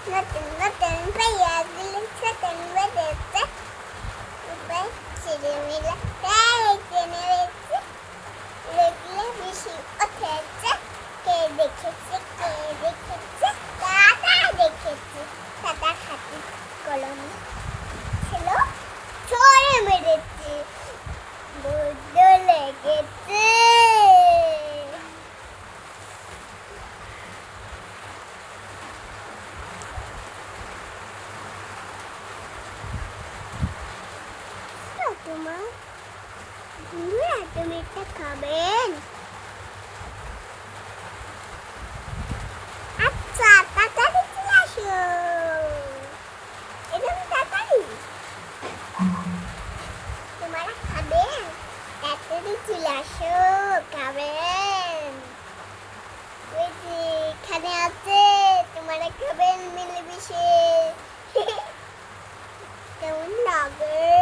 নতুন পেঁয়াজগুলো ছোটন বেঁধেছে এবার ছিঁড়ে মিলে টেনে বেঁধেছে লেগলে বেশি উঠেছে কে দেখেছে দাদা দেখেছে দাদা খাতি কলম ছিল ছড়ে মেরেছে বড্ড লেগেছে তোমার তুমি একটা খাবেন আচ্ছা তাড়াতাড়ি চলে আসো একদম তাড়াতাড়ি তোমার খাবেন তাড়াতাড়ি চলে আসো খাবেন ওই যে এখানে আছে তোমার খাবেন মিলেমিশে কেমন লাগে